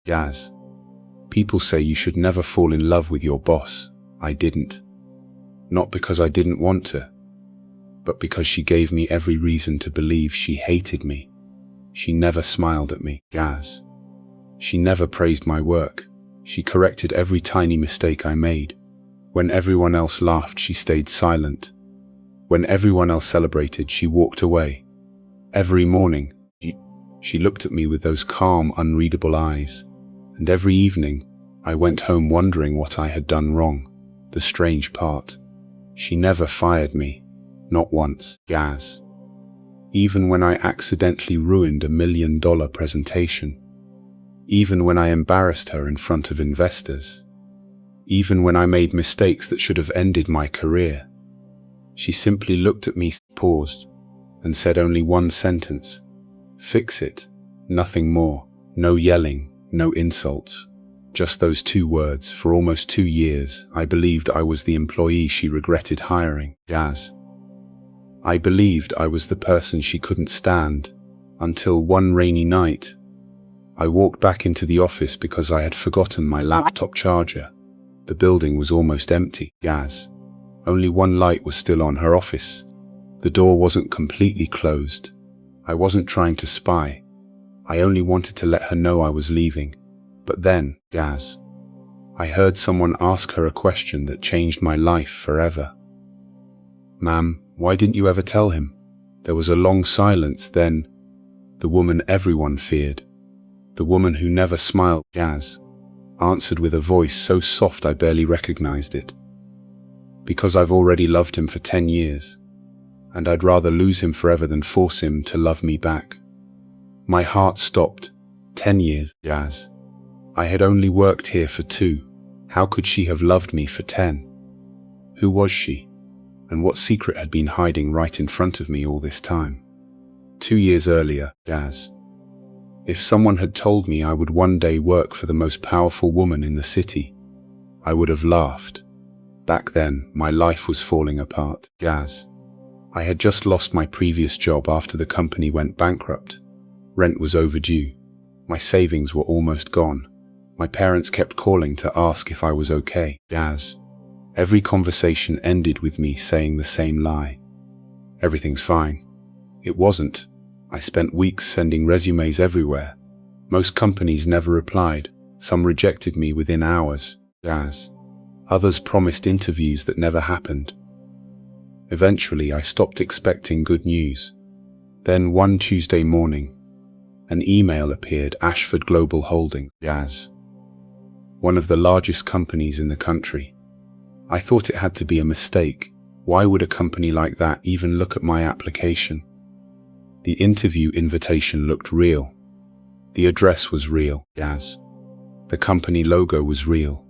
Jazz. People say you should never fall in love with your boss. I didn't. Not because I didn't want to, but because she gave me every reason to believe she hated me. She never smiled at me. Jazz. She never praised my work. She corrected every tiny mistake I made. When everyone else laughed, she stayed silent. When everyone else celebrated, she walked away. Every morning, she looked at me with those calm, unreadable eyes. And every evening, I went home wondering what I had done wrong. The strange part, she never fired me. Not once. Jazz. Even when I accidentally ruined $1 million presentation. Even when I embarrassed her in front of investors. Even when I made mistakes that should have ended my career. She simply looked at me, paused, and said only one sentence. Fix it. Nothing more. No yelling, no insults. Just those 2 words. For almost 2 years, I believed I was the employee she regretted hiring. Jazz. I believed I was the person she couldn't stand, until one rainy night, I walked back into the office because I had forgotten my laptop charger. The building was almost empty. Jazz. Only one light was still on. Her office. The door wasn't completely closed. I wasn't trying to spy. I only wanted to let her know I was leaving. But then, Jazz, I heard someone ask her a question that changed my life forever. Ma'am, why didn't you ever tell him? There was a long silence. Then, the woman everyone feared, the woman who never smiled, Jazz, answered with a voice so soft I barely recognized it. Because I've already loved him for 10 years, and I'd rather lose him forever than force him to love me back. My heart stopped. 10 years, Jazz. I had only worked here for 2. How could she have loved me for 10? Who was she? And what secret had been hiding right in front of me all this time? 2 years earlier, Jazz. If someone had told me I would one day work for the most powerful woman in the city, I would have laughed. Back then, my life was falling apart. Jazz. I had just lost my previous job after the company went bankrupt. Rent was overdue. My savings were almost gone. My parents kept calling to ask if I was okay. Jazz. Every conversation ended with me saying the same lie. Everything's fine. It wasn't. I spent weeks sending resumes everywhere. Most companies never replied. Some rejected me within hours. Jazz. Others promised interviews that never happened. Eventually, I stopped expecting good news. Then one Tuesday morning, an email appeared. Ashford Global Holdings, Jazz. One of the largest companies in the country. I thought it had to be a mistake. Why would a company like that even look at my application? The interview invitation looked real. The address was real, Jazz. The company logo was real.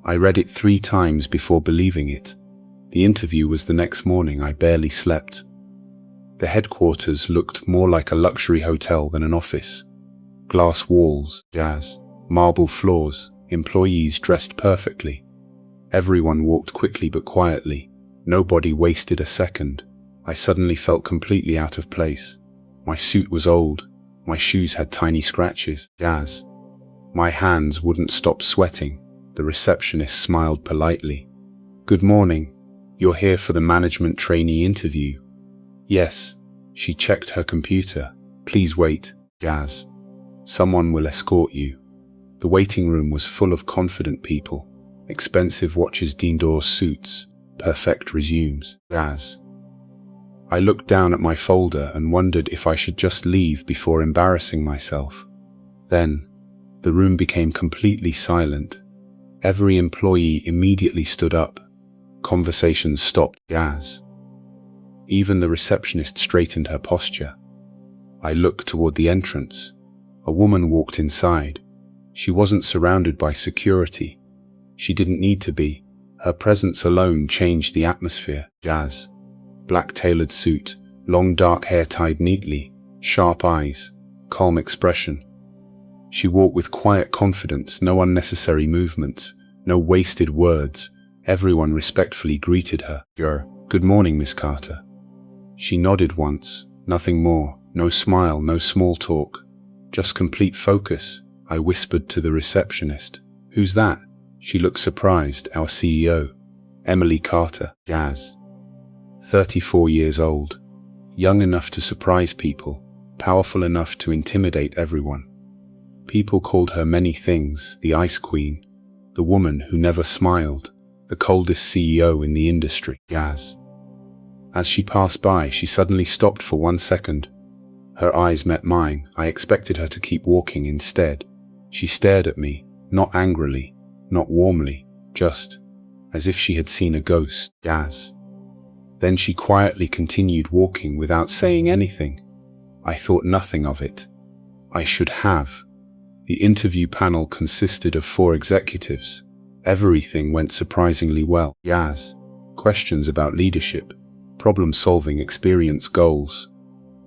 I read it 3 times before believing it. The interview was the next morning. I barely slept. The headquarters looked more like a luxury hotel than an office. Glass walls, Jazz. Marble floors, employees dressed perfectly. Everyone walked quickly but quietly. Nobody wasted a second. I suddenly felt completely out of place. My suit was old. My shoes had tiny scratches. Jazz. My hands wouldn't stop sweating. The receptionist smiled politely. Good morning. You're here for the management trainee interview. Yes. She checked her computer. Please wait, Jazz. Someone will escort you. The waiting room was full of confident people. Expensive watches, Dior suits, perfect resumes. Jazz. I looked down at my folder and wondered if I should just leave before embarrassing myself. Then, the room became completely silent. Every employee immediately stood up. Conversations stopped. Jazz. Even the receptionist straightened her posture. I looked toward the entrance. A woman walked inside. She wasn't surrounded by security. She didn't need to be. Her presence alone changed the atmosphere. Jazz. Black tailored suit, long dark hair tied neatly, sharp eyes, calm expression. She walked with quiet confidence, no unnecessary movements, no wasted words. Everyone respectfully greeted her. Good morning, Miss Carter. She nodded once, nothing more, no smile, no small talk, just complete focus. I whispered to the receptionist. Who's that? She looked surprised. Our CEO, Emily Carter, Jazz. 34 years old. Young enough to surprise people, powerful enough to intimidate everyone. People called her many things: the Ice Queen, the woman who never smiled, the coldest CEO in the industry, Jazz. As she passed by, she suddenly stopped for 1 second. Her eyes met mine. I expected her to keep walking. Instead, she stared at me, not angrily, not warmly, just as if she had seen a ghost, Jazz. Then she quietly continued walking without saying anything. I thought nothing of it. I should have. The interview panel consisted of 4 executives. Everything went surprisingly well. Jazz. Questions about leadership, problem-solving, experience, goals.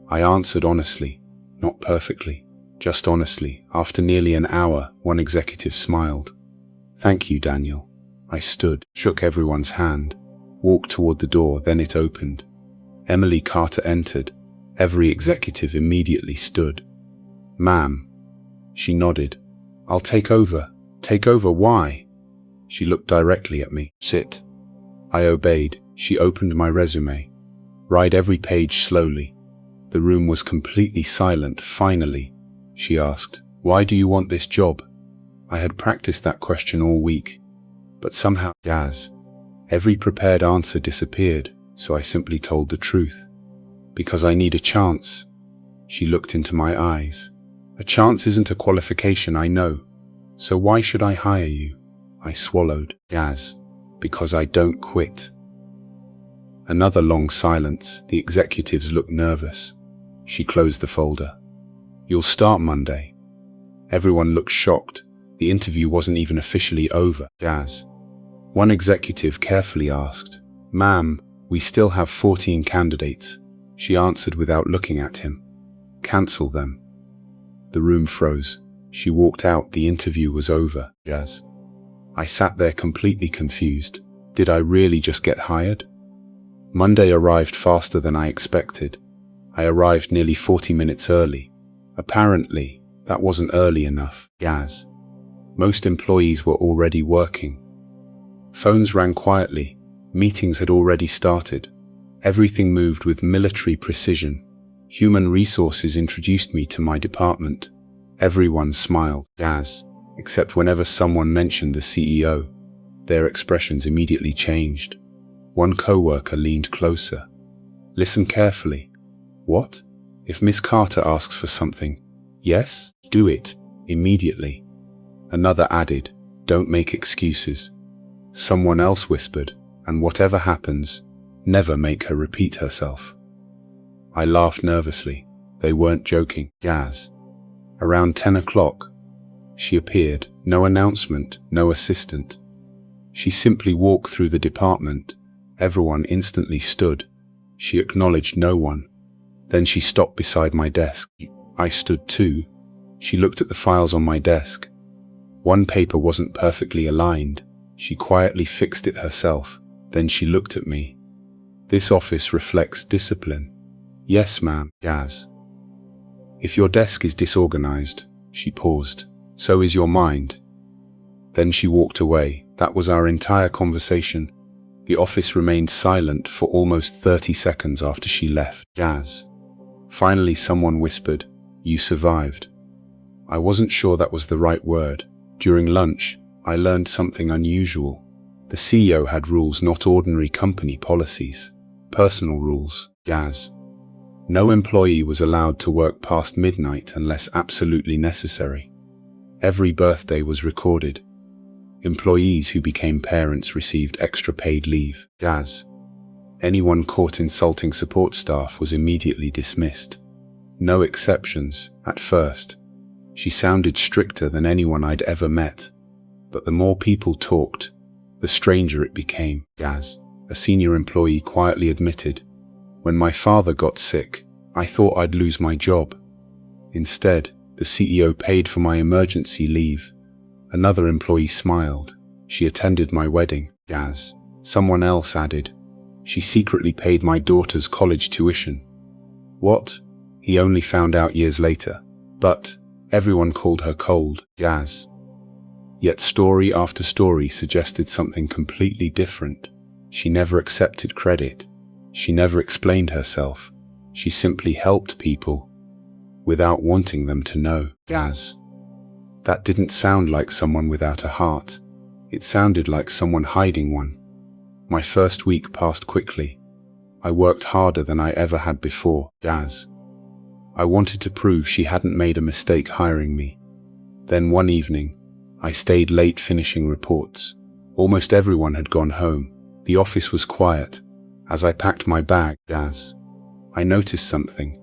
I answered honestly, not perfectly, just honestly. After nearly an hour, one executive smiled. Thank you, Daniel. I stood, shook everyone's hand, walked toward the door, then it opened. Emily Carter entered. Every executive immediately stood. Ma'am. She nodded. I'll take over. Take over? Why? She looked directly at me. Sit. I obeyed. She opened my resume. Read every page slowly. The room was completely silent. Finally, she asked, why do you want this job? I had practiced that question all week, but somehow, Jazz, every prepared answer disappeared, so I simply told the truth. Because I need a chance. She looked into my eyes. A chance isn't a qualification, I know. So why should I hire you? I swallowed. Jazz, because I don't quit. Another long silence. The executives looked nervous. She closed the folder. You'll start Monday. Everyone looked shocked. The interview wasn't even officially over. Jazz. One executive carefully asked, Ma'am, we still have 14 candidates. She answered without looking at him. Cancel them. The room froze. She walked out. The interview was over. Jazz. I sat there completely confused. Did I really just get hired? Monday arrived faster than I expected. I arrived nearly 40 minutes early. Apparently, that wasn't early enough. Jazz. Most employees were already working. Phones rang quietly. Meetings had already started. Everything moved with military precision. Human resources introduced me to my department. Everyone smiled. Jazz. Except whenever someone mentioned the CEO. Their expressions immediately changed. One coworker leaned closer. Listen carefully. What? If Miss Carter asks for something, yes, do it, immediately. Another added, don't make excuses. Someone else whispered, and whatever happens, never make her repeat herself. I laughed nervously. They weren't joking. Jazz. Around 10 o'clock, she appeared. No announcement, no assistant. She simply walked through the department. Everyone instantly stood. She acknowledged no one. Then she stopped beside my desk. I stood too. She looked at the files on my desk. One paper wasn't perfectly aligned. She quietly fixed it herself. Then she looked at me. This office reflects discipline. Yes, ma'am. Jazz. If your desk is disorganized, she paused, so is your mind. Then she walked away. That was our entire conversation. The office remained silent for almost 30 seconds after she left. Jazz. Finally, someone whispered, you survived. I wasn't sure that was the right word. During lunch, I learned something unusual. The CEO had rules, not ordinary company policies. Personal rules. Jazz. No employee was allowed to work past midnight unless absolutely necessary. Every birthday was recorded. Employees who became parents received extra paid leave. Jazz. Anyone caught insulting support staff was immediately dismissed. No exceptions, at first. She sounded stricter than anyone I'd ever met. But the more people talked, the stranger it became. Jazz. A senior employee quietly admitted, when my father got sick, I thought I'd lose my job. Instead, the CEO paid for my emergency leave. Another employee smiled. She attended my wedding. Jazz. Someone else added, she secretly paid my daughter's college tuition. What? He only found out years later. But Everyone called her cold, Jazz. Yet story after story suggested something completely different. She never accepted credit. She never explained herself. She simply helped people without wanting them to know. Jazz. That didn't sound like someone without a heart. It sounded like someone hiding one. My first week passed quickly. I worked harder than I ever had before, Jazz. I wanted to prove she hadn't made a mistake hiring me. Then one evening, I stayed late finishing reports. Almost everyone had gone home. The office was quiet. As I packed my bag, Jazz, I noticed something.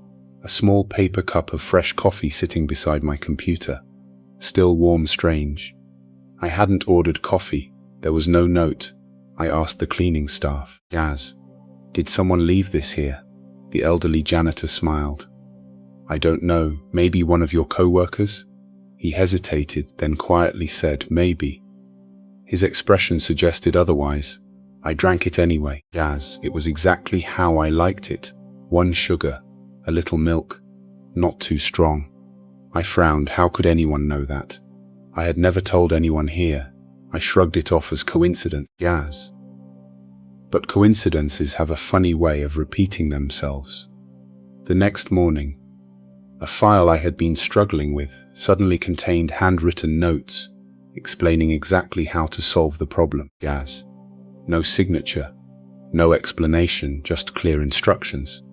A small paper cup of fresh coffee sitting beside my computer. Still warm, strange. I hadn't ordered coffee. There was no note. I asked the cleaning staff, Jazz, did someone leave this here? The elderly janitor smiled. I don't know, maybe one of your co-workers? He hesitated, then quietly said, maybe. His expression suggested otherwise. I drank it anyway, Jazz. It was exactly how I liked it. 1 sugar, a little milk, not too strong. I frowned. How could anyone know that? I had never told anyone here. I shrugged it off as coincidence, Jazz. But coincidences have a funny way of repeating themselves. The next morning, a file I had been struggling with suddenly contained handwritten notes explaining exactly how to solve the problem, Jazz. No signature, no explanation, just clear instructions.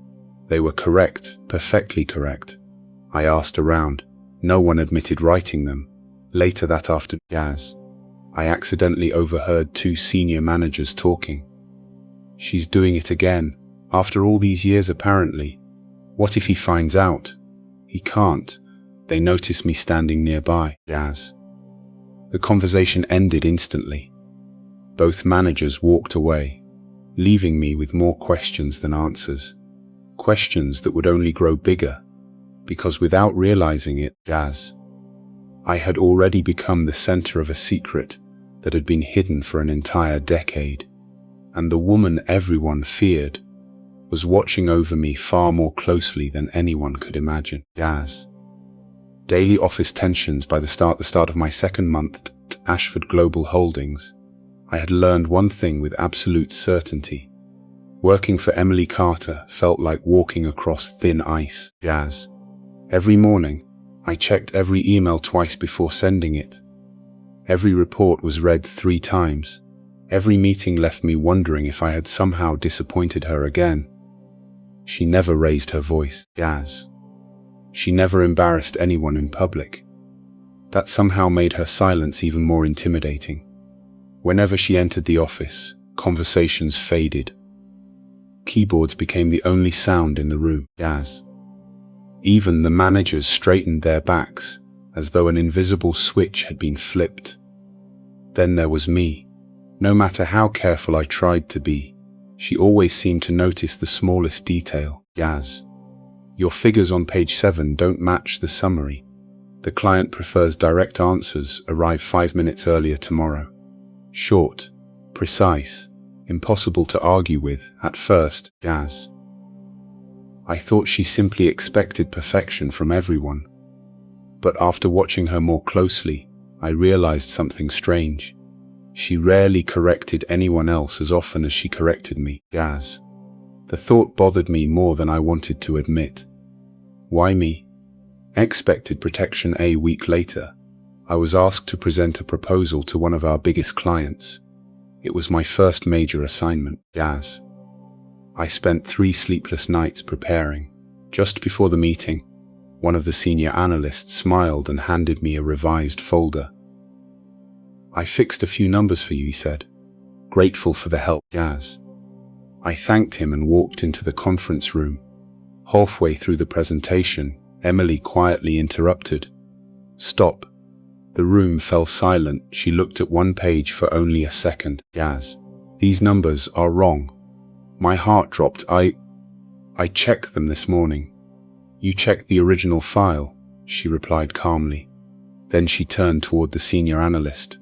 They were correct, perfectly correct. I asked around. No one admitted writing them. Later that afternoon, Jazz, I accidentally overheard 2 senior managers talking. She's doing it again, after all these years apparently. What if he finds out? He can't. They noticed me standing nearby, Jazz. The conversation ended instantly. Both managers walked away, leaving me with more questions than answers. Questions that would only grow bigger, because without realizing it, Jazz, I had already become the center of a secret that had been hidden for an entire decade. And the woman everyone feared was watching over me far more closely than anyone could imagine. Jazz. Daily office tensions. By the start of my second month at Ashford Global Holdings, I had learned one thing with absolute certainty. Working for Emily Carter felt like walking across thin ice, Jazz. Every morning, I checked every email twice before sending it. Every report was read 3 times. Every meeting left me wondering if I had somehow disappointed her again. She never raised her voice, Jazz. She never embarrassed anyone in public. That somehow made her silence even more intimidating. Whenever she entered the office, conversations faded. Keyboards became the only sound in the room, Jazz. Even the managers straightened their backs, as though an invisible switch had been flipped. Then there was me. No matter how careful I tried to be, she always seemed to notice the smallest detail. Jazz, your figures on page 7 don't match the summary. The client prefers direct answers. Arrive 5 minutes earlier tomorrow. Short, precise, impossible to argue with at first, Jazz. I thought she simply expected perfection from everyone. But after watching her more closely, I realized something strange. She rarely corrected anyone else as often as she corrected me, Jazz. The thought bothered me more than I wanted to admit. Why me? Expected protection. A week later, I was asked to present a proposal to one of our biggest clients. It was my first major assignment, Jazz. I spent 3 sleepless nights preparing. Just before the meeting, one of the senior analysts smiled and handed me a revised folder. I fixed a few numbers for you, he said. Grateful for the help, Jazz. I thanked him and walked into the conference room. Halfway through the presentation, Emily quietly interrupted. Stop. The room fell silent. She looked at one page for only a second. Jazz, these numbers are wrong. My heart dropped. I checked them this morning. You checked the original file, she replied calmly. Then she turned toward the senior analyst.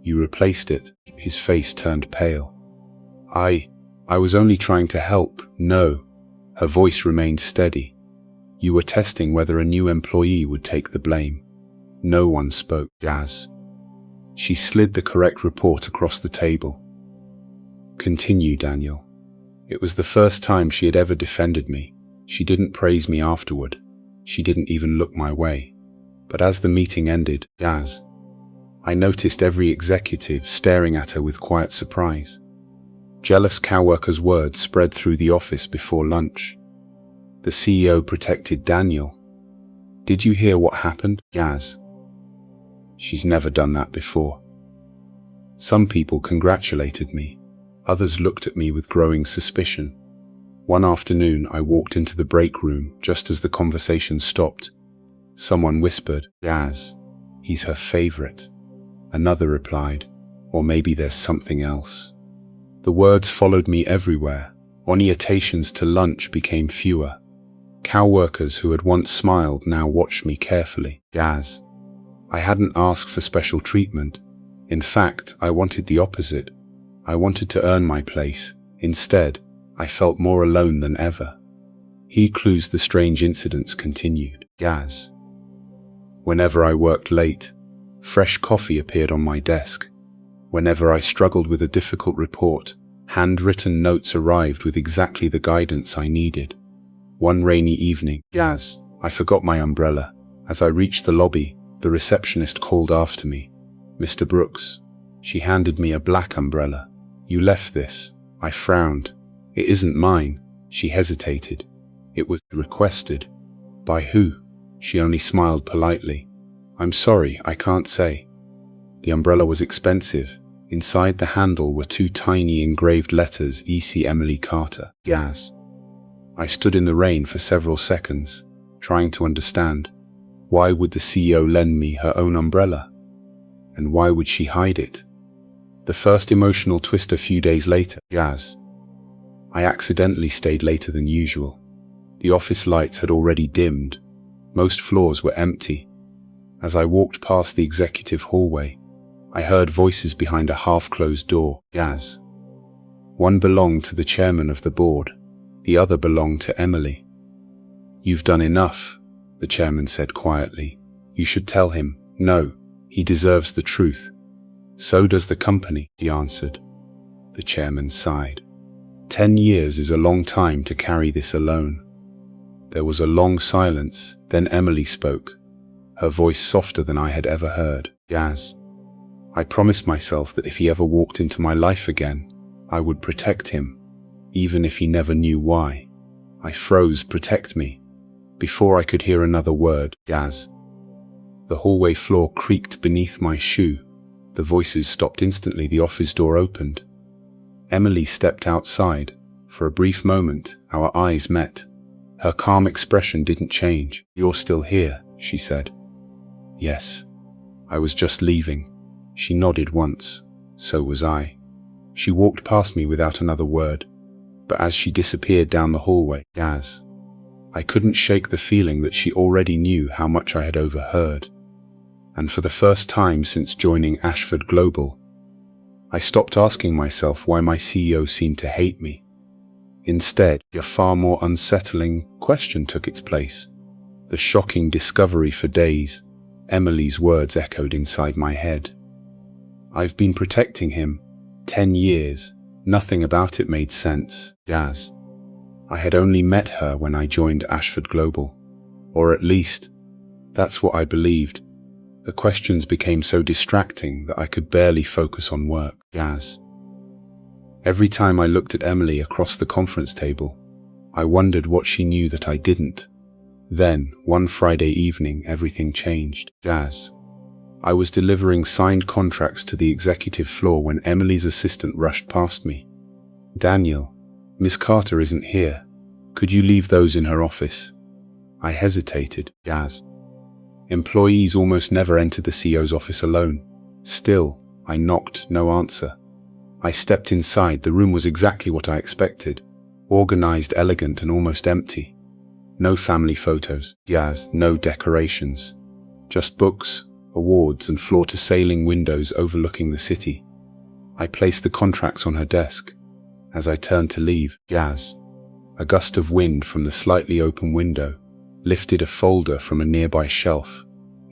You replaced it. His face turned pale. I was only trying to help. No. Her voice remained steady. You were testing whether a new employee would take the blame. No one spoke. Jazz. She slid the correct report across the table. Continue, Daniel. It was the first time she had ever defended me. She didn't praise me afterward. She didn't even look my way. But as the meeting ended, Jazz, I noticed every executive staring at her with quiet surprise. Jealous coworkers' words spread through the office before lunch. The CEO protected Daniel. Did you hear what happened, Jazz? She's never done that before. Some people congratulated me. Others looked at me with growing suspicion. One afternoon, I walked into the break room just as the conversation stopped. Someone whispered, Jazz, he's her favorite. Another replied, or maybe there's something else. The words followed me everywhere. Invitations to lunch became fewer. Coworkers who had once smiled now watched me carefully. Jazz. I hadn't asked for special treatment. In fact, I wanted the opposite. I wanted to earn my place. Instead, I felt more alone than ever. He clues the strange incidents continued. Jazz. Whenever I worked late, fresh coffee appeared on my desk. Whenever I struggled with a difficult report, handwritten notes arrived with exactly the guidance I needed. One rainy evening, Jazz, I forgot my umbrella. As I reached the lobby, the receptionist called after me. Mr. Brooks. She handed me a black umbrella. You left this. I frowned. It isn't mine. She hesitated. It was requested. By who? She only smiled politely. I'm sorry, I can't say. The umbrella was expensive. Inside the handle were 2 tiny engraved letters, E.C. Emily Carter, Jazz. I stood in the rain for several seconds, trying to understand. Why would the CEO lend me her own umbrella? And why would she hide it? The first emotional twist a few days later, Jazz. I accidentally stayed later than usual. The office lights had already dimmed. Most floors were empty. As I walked past the executive hallway, I heard voices behind a half-closed door. Jazz. One belonged to the chairman of the board. The other belonged to Emily. You've done enough, the chairman said quietly. You should tell him. No, he deserves the truth. So does the company, he answered. The chairman sighed. 10 years is a long time to carry this alone. There was a long silence, then Emily spoke, her voice softer than I had ever heard. Jazz. I promised myself that if he ever walked into my life again, I would protect him, even if he never knew why. I froze. Protect me. Before I could hear another word, Jazz. The hallway floor creaked beneath my shoe. The voices stopped instantly. The office door opened. Emily stepped outside. For a brief moment, our eyes met. Her calm expression didn't change. You're still here, she said. Yes. I was just leaving. She nodded once. So was I. She walked past me without another word. But as she disappeared down the hallway, Jazz, I couldn't shake the feeling that she already knew how much I had overheard. And for the first time since joining Ashford Global, I stopped asking myself why my CEO seemed to hate me. Instead, a far more unsettling question took its place. The shocking discovery. For days, Emily's words echoed inside my head. I've been protecting him. 10 years. Nothing about it made sense. Jazz. I had only met her when I joined Ashford Global. Or at least, that's what I believed. The questions became so distracting that I could barely focus on work. Jazz. Every time I looked at Emily across the conference table, I wondered what she knew that I didn't. Then, one Friday evening, everything changed. Jazz. I was delivering signed contracts to the executive floor when Emily's assistant rushed past me. Daniel, Miss Carter isn't here. Could you leave those in her office? I hesitated. Jazz. Employees almost never enter the CEO's office alone. Still, I knocked. No answer. I stepped inside. The room was exactly what I expected. Organized, elegant, and almost empty. No family photos. Jazz. No decorations. Just books, awards, and floor-to-ceiling windows overlooking the city. I placed the contracts on her desk. As I turned to leave, Jazz, a gust of wind from the slightly open window, lifted a folder from a nearby shelf.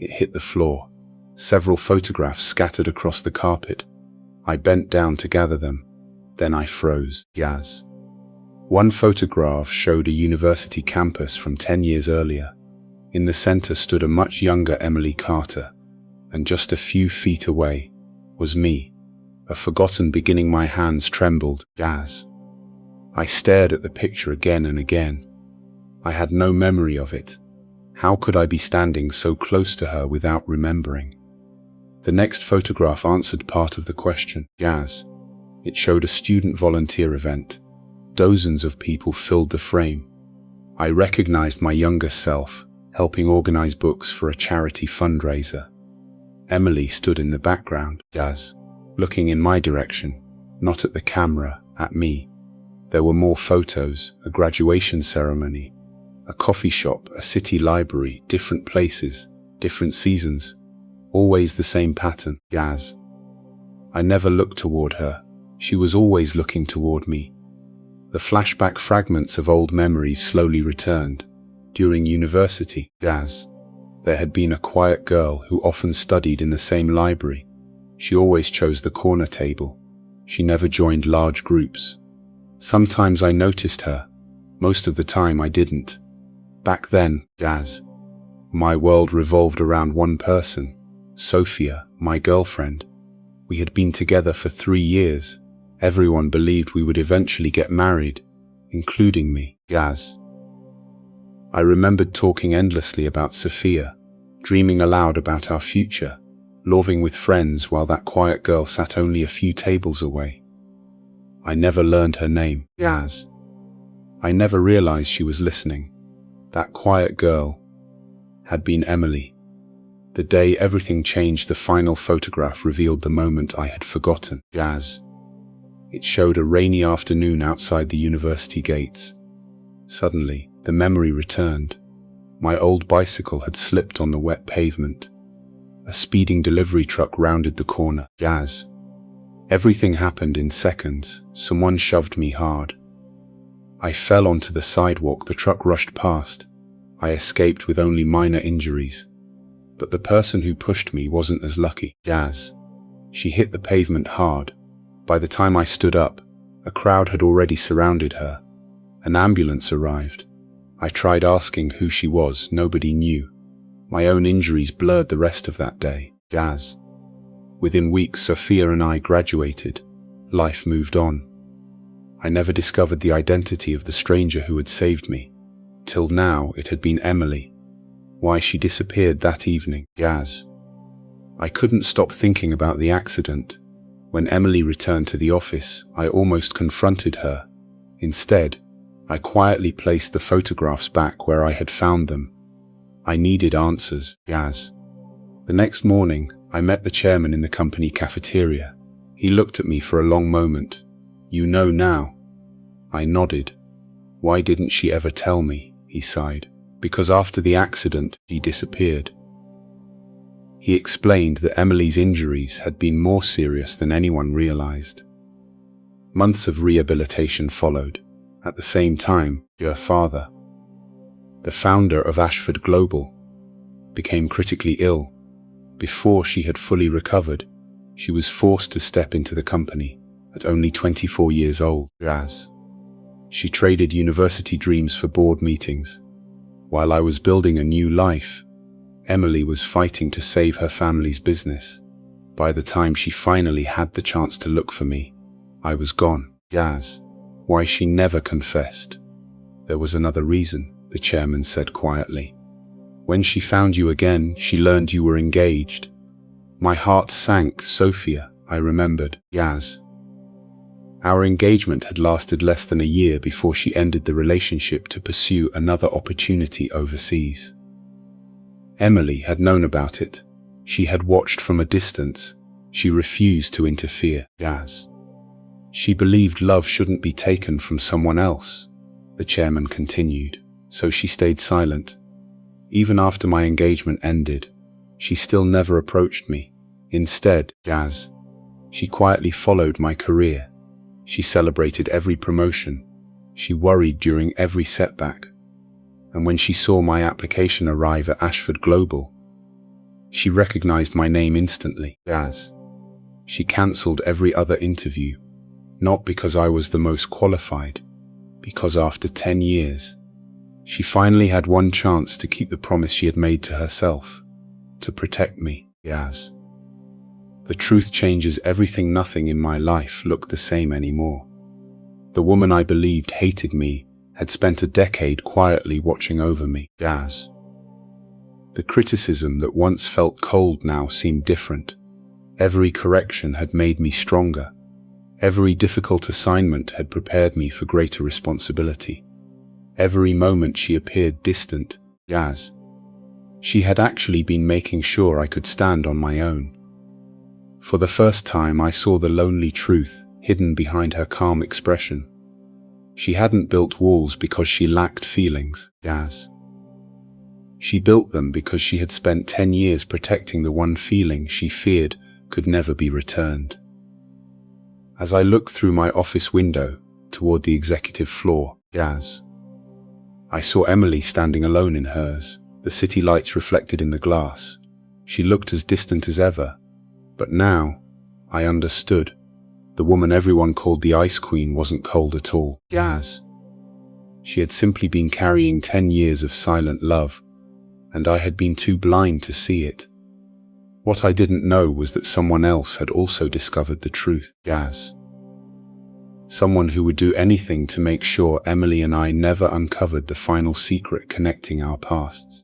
It hit the floor. Several photographs scattered across the carpet. I bent down to gather them. Then I froze. Yaz. One photograph showed a university campus from 10 years earlier. In the center stood a much younger Emily Carter, and just a few feet away was me, a forgotten beginning. My hands trembled. Yaz. I stared at the picture again and again. I had no memory of it. How could I be standing so close to her without remembering? The next photograph answered part of the question. Yaz. It showed a student volunteer event. Dozens of people filled the frame. I recognized my younger self, helping organize books for a charity fundraiser. Emily stood in the background. Yaz. Looking in my direction, not at the camera, at me. There were more photos, a graduation ceremony, a coffee shop, a city library, different places, different seasons, always the same pattern. Yaz. I never looked toward her. She was always looking toward me. The flashback fragments of old memories slowly returned. During university, Yaz. There had been a quiet girl who often studied in the same library. She always chose the corner table. She never joined large groups. Sometimes I noticed her. Most of the time I didn't. Back then, Yaz. My world revolved around one person, Sophia, my girlfriend. We had been together for 3 years. Everyone believed we would eventually get married, including me. Yaz. I remembered talking endlessly about Sophia, dreaming aloud about our future, laughing with friends while that quiet girl sat only a few tables away. I never learned her name. Yaz. I never realized she was listening. That quiet girl had been Emily. The day everything changed, the final photograph revealed the moment I had forgotten. Yaz. It showed a rainy afternoon outside the university gates. Suddenly, the memory returned. My old bicycle had slipped on the wet pavement. A speeding delivery truck rounded the corner. Yaz. Everything happened in seconds. Someone shoved me hard. I fell onto the sidewalk. The truck rushed past. I escaped with only minor injuries. But the person who pushed me wasn't as lucky. Yaz. She hit the pavement hard. By the time I stood up, a crowd had already surrounded her. An ambulance arrived. I tried asking who she was. Nobody knew. My own injuries blurred the rest of that day. Yaz. Within weeks, Sophia and I graduated. Life moved on. I never discovered the identity of the stranger who had saved me. Till now, it had been Emily. Why she disappeared that evening. Yaz. I couldn't stop thinking about the accident. When Emily returned to the office, I almost confronted her. Instead, I quietly placed the photographs back where I had found them. I needed answers. Yaz. The next morning, I met the chairman in the company cafeteria. He looked at me for a long moment. "You know now?" I nodded. "Why didn't she ever tell me?" he sighed. "Because after the accident, she disappeared." He explained that Emily's injuries had been more serious than anyone realized. Months of rehabilitation followed. At the same time, her father, the founder of Ashford Global, became critically ill. Before she had fully recovered, she was forced to step into the company at only 24 years old. Yaz. She traded university dreams for board meetings. While I was building a new life, Emily was fighting to save her family's business. By the time she finally had the chance to look for me, I was gone. Yaz. Why she never confessed? There was another reason, the chairman said quietly. When she found you again, she learned you were engaged. My heart sank. Sophia, I remembered. Yaz. Our engagement had lasted less than a year before she ended the relationship to pursue another opportunity overseas. Emily had known about it. She had watched from a distance. She refused to interfere. Yaz. She believed love shouldn't be taken from someone else, the chairman continued, so she stayed silent. Even after my engagement ended, she still never approached me. Instead, Yaz. She quietly followed my career. She celebrated every promotion. She worried during every setback. And when she saw my application arrive at Ashford Global, She recognized my name instantly. Jazz. She cancelled every other interview, not because I was the most qualified, because after 10 years, she finally had one chance to keep the promise she had made to herself, to protect me. Jazz. The truth changes everything. Nothing in my life looked the same anymore. The woman I believed hated me had spent a decade quietly watching over me. Jazz. The criticism that once felt cold now seemed different. Every correction had made me stronger. Every difficult assignment had prepared me for greater responsibility. Every moment she appeared distant. Jazz. She had actually been making sure I could stand on my own. For the first time, I saw the lonely truth hidden behind her calm expression. She hadn't built walls because she lacked feelings. Jazz. She built them because she had spent 10 years protecting the one feeling she feared could never be returned. As I looked through my office window toward the executive floor, Jazz, I saw Emily standing alone in hers, the city lights reflected in the glass. She looked as distant as ever, but now I understood. The woman everyone called the Ice Queen wasn't cold at all. Jazz. She had simply been carrying 10 years of silent love, and I had been too blind to see it. What I didn't know was that someone else had also discovered the truth. Jazz. Someone who would do anything to make sure Emily and I never uncovered the final secret connecting our pasts.